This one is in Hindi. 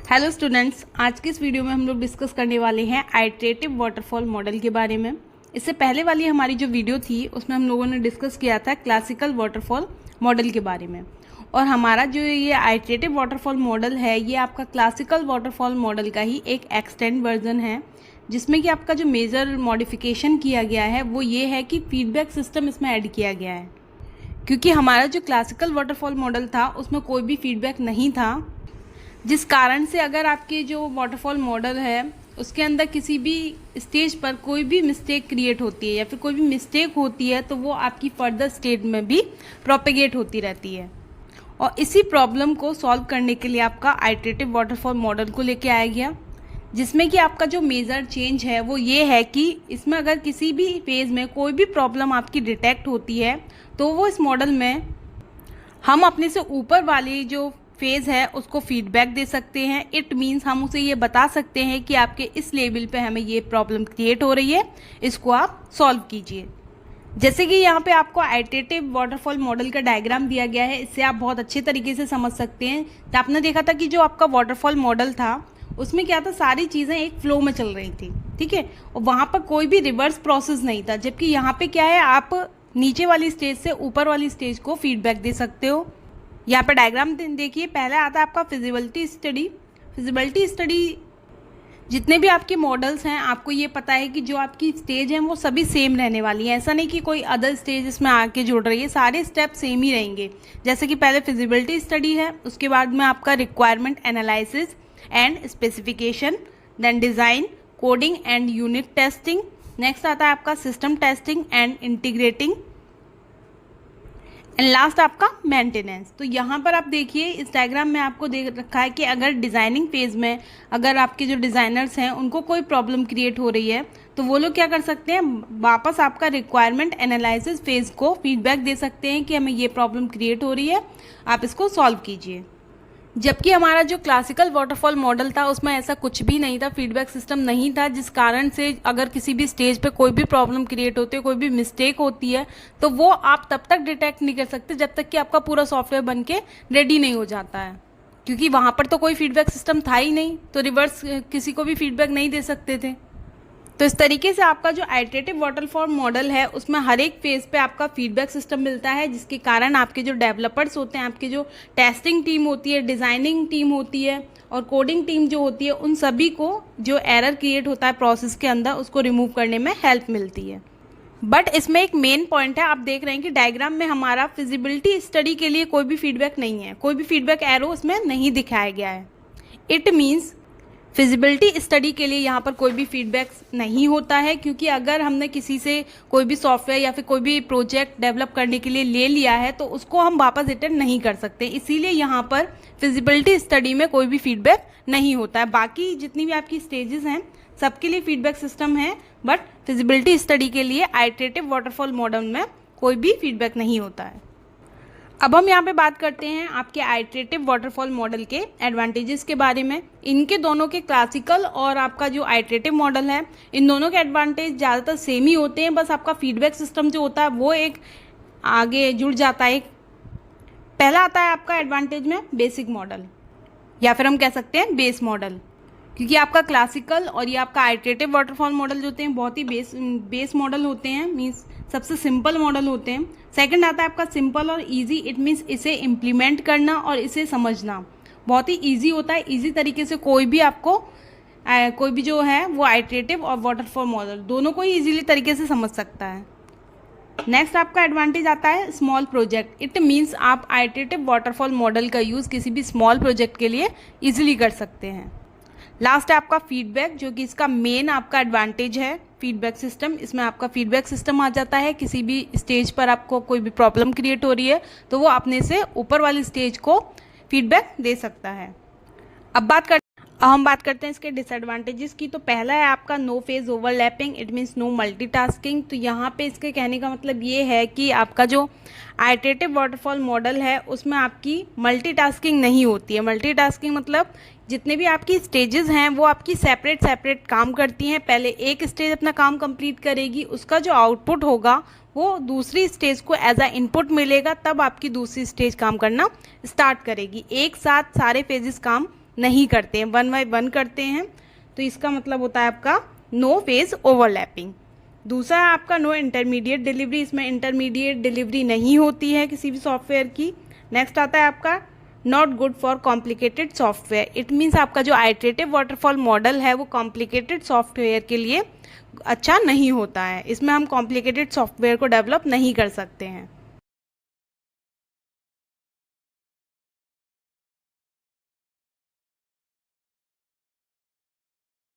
हेलो स्टूडेंट्स, आज के इस वीडियो में हम लोग डिस्कस करने वाले हैं आइटरेटिव वाटरफॉल मॉडल के बारे में। इससे पहले वाली हमारी जो वीडियो थी उसमें हम लोगों ने डिस्कस किया था क्लासिकल वाटरफॉल मॉडल के बारे में। और हमारा जो ये आइटरेटिव वाटरफॉल मॉडल है ये आपका क्लासिकल वाटरफॉल मॉडल का ही एक एक्सटेंड वर्जन है, जिसमें कि आपका जो मेजर मॉडिफिकेशन किया गया है वो ये है कि फीडबैक सिस्टम इसमें ऐड किया गया है। क्योंकि हमारा जो क्लासिकल वाटरफॉल मॉडल था उसमें कोई भी फीडबैक नहीं था, जिस कारण से अगर आपके जो वाटरफॉल मॉडल है उसके अंदर किसी भी स्टेज पर कोई भी मिस्टेक क्रिएट होती है या फिर कोई भी मिस्टेक होती है तो वो आपकी फर्दर स्टेज में भी प्रोपेगेट होती रहती है। और इसी प्रॉब्लम को सॉल्व करने के लिए आपका आइटरेटिव वाटरफॉल मॉडल को लेके आया गया, जिसमें कि आपका जो मेजर चेंज है वो ये है कि इसमें अगर किसी भी फेज में कोई भी प्रॉब्लम आपकी डिटेक्ट होती है तो वो इस मॉडल में हम अपने से ऊपर वाली जो फेज है उसको फीडबैक दे सकते हैं। इट मीन्स हम उसे ये बता सकते हैं कि आपके इस लेवल पे हमें ये प्रॉब्लम क्रिएट हो रही है, इसको आप सॉल्व कीजिए। जैसे कि यहाँ पे आपको आइटरेटिव वाटरफॉल मॉडल का डायग्राम दिया गया है, इससे आप बहुत अच्छे तरीके से समझ सकते हैं। तो आपने देखा था कि जो आपका वाटरफॉल मॉडल था उसमें क्या था, सारी चीज़ें एक फ्लो में चल रही थी, ठीक है, और वहाँ पर कोई भी रिवर्स प्रोसेस नहीं था। जबकि यहाँ पे क्या है, आप नीचे वाली स्टेज से ऊपर वाली स्टेज को फीडबैक दे सकते हो। यहाँ पे डायग्राम देखिए, पहले आता है आपका फिजिबिलिटी स्टडी। फिजिबिलिटी स्टडी जितने भी आपके मॉडल्स हैं आपको ये पता है कि जो आपकी स्टेज हैं वो सभी सेम रहने वाली हैं। ऐसा नहीं कि कोई अदर स्टेज इसमें आके जुड़ रही है, सारे स्टेप सेम ही रहेंगे। जैसे कि पहले फिजिबिलिटी स्टडी है, उसके बाद में आपका requirement analysis and specification, then design, coding and unit testing. Next आता है आपका system testing and integrating, and last आपका मेंटेनेंस। तो यहाँ पर आप देखिए इस डायग्राम में आपको दे रखा है कि अगर डिज़ाइनिंग फेज़ में अगर आपके जो डिज़ाइनर्स हैं उनको कोई प्रॉब्लम क्रिएट हो रही है तो वो लोग क्या कर सकते हैं, वापस आपका रिक्वायरमेंट एनालिसिस फेज़ को फीडबैक दे सकते हैं कि हमें ये प्रॉब्लम क्रिएट हो रही है, आप इसको सॉल्व कीजिए। जबकि हमारा जो क्लासिकल वाटरफॉल मॉडल था उसमें ऐसा कुछ भी नहीं था, फीडबैक सिस्टम नहीं था, जिस कारण से अगर किसी भी स्टेज पे कोई भी प्रॉब्लम क्रिएट होती है, कोई भी मिस्टेक होती है तो वो आप तब तक डिटेक्ट नहीं कर सकते जब तक कि आपका पूरा सॉफ्टवेयर बन के रेडी नहीं हो जाता है। क्योंकि वहाँ पर तो कोई फीडबैक सिस्टम था ही नहीं, तो रिवर्स किसी को भी फीडबैक नहीं दे सकते थे। तो इस तरीके से आपका जो आइटरेटिव वाटरफॉल मॉडल है उसमें हर एक फेज पे आपका फीडबैक सिस्टम मिलता है, जिसके कारण आपके जो डेवलपर्स होते हैं, आपकी जो टेस्टिंग टीम होती है, डिज़ाइनिंग टीम होती है और कोडिंग टीम जो होती है, उन सभी को जो एरर क्रिएट होता है प्रोसेस के अंदर उसको रिमूव करने में हेल्प मिलती है। बट इसमें एक मेन पॉइंट है, आप देख रहे हैं कि डायग्राम में हमारा फिजिबिलिटी स्टडी के लिए कोई भी फीडबैक नहीं है, कोई भी फीडबैक एरो इसमें नहीं दिखाया गया है। इट मीन्स फिजिबिलिटी स्टडी के लिए यहाँ पर कोई भी फीडबैक नहीं होता है, क्योंकि अगर हमने किसी से कोई भी सॉफ्टवेयर या फिर कोई भी प्रोजेक्ट डेवलप करने के लिए ले लिया है तो उसको हम वापस रिटर्न नहीं कर सकते, इसीलिए यहाँ पर फिजिबिलिटी स्टडी में कोई भी फीडबैक नहीं होता है। बाकी जितनी भी आपकी स्टेजेस हैं सबके लिए फीडबैक सिस्टम है, बट फिजिबिलिटी स्टडी के लिए आइटरेटिव वाटरफॉल मॉडल में कोई भी फीडबैक नहीं होता है। अब हम यहाँ पे बात करते हैं आपके आइटरेटिव वाटरफॉल मॉडल के एडवांटेजेस के बारे में। इनके दोनों के क्लासिकल और आपका जो आइटरेटिव मॉडल है, इन दोनों के एडवांटेज ज़्यादातर सेम ही होते हैं, बस आपका फीडबैक सिस्टम जो होता है वो एक आगे जुड़ जाता है। पहला आता है आपका एडवांटेज में बेसिक मॉडल, या फिर हम कह सकते हैं बेस मॉडल, क्योंकि आपका क्लासिकल और ये आपका आइटरेटिव वाटरफॉल मॉडल जो होते हैं बहुत ही बेस मॉडल होते हैं, मीन्स सबसे सिंपल मॉडल होते हैं। सेकंड आता है आपका सिंपल और इजी। इट मीन्स इसे इम्प्लीमेंट करना और इसे समझना बहुत ही इजी होता है। इजी तरीके से कोई भी आपको कोई भी जो है वो आइटरेटिव और वाटरफॉल मॉडल दोनों को ही ईजीली तरीके से समझ सकता है। नेक्स्ट आपका एडवांटेज आता है स्मॉल प्रोजेक्ट। इट मीन्स आप आइटरेटिव वाटरफॉल मॉडल का यूज़ किसी भी स्मॉल प्रोजेक्ट के लिए ईजिली कर सकते हैं। लास्ट है आपका फीडबैक, जो कि इसका मेन आपका एडवांटेज है, फीडबैक सिस्टम। इसमें आपका फीडबैक सिस्टम आ जाता है, किसी भी स्टेज पर आपको कोई भी प्रॉब्लम क्रिएट हो रही है तो वो अपने से ऊपर वाली स्टेज को फीडबैक दे सकता है। अब हम बात करते हैं इसके डिसएडवांटेजेस की। तो पहला है आपका no phase overlapping, it means no multitasking. तो यहाँ पे इसके कहने का मतलब ये है कि आपका जो आइटरेटिव वाटरफॉल मॉडल है उसमें आपकी मल्टीटास्किंग नहीं होती है। मल्टीटास्किंग मतलब जितने भी आपकी स्टेजेस हैं वो आपकी सेपरेट काम करती हैं। पहले एक स्टेज अपना काम कंप्लीट करेगी, उसका जो आउटपुट होगा वो दूसरी स्टेज को एज अ इनपुट मिलेगा, तब आपकी दूसरी स्टेज काम करना स्टार्ट करेगी। एक साथ सारे फेजेस काम नहीं करते हैं, 1 बाय 1 करते हैं, तो इसका मतलब होता है आपका नो फेज ओवरलैपिंग। दूसरा है आपका नो इंटरमीडिएट डिलीवरी, इसमें इंटरमीडिएट डिलीवरी नहीं होती है किसी भी सॉफ्टवेयर की। नेक्स्ट आता है आपका not good for complicated software, it means आपका जो आइटरेटिव वाटरफॉल मॉडल है वो कॉम्प्लिकेटेड सॉफ्टवेयर के लिए अच्छा नहीं होता है, इसमें हम कॉम्प्लिकेटेड सॉफ्टवेयर को डेवलप नहीं कर सकते हैं।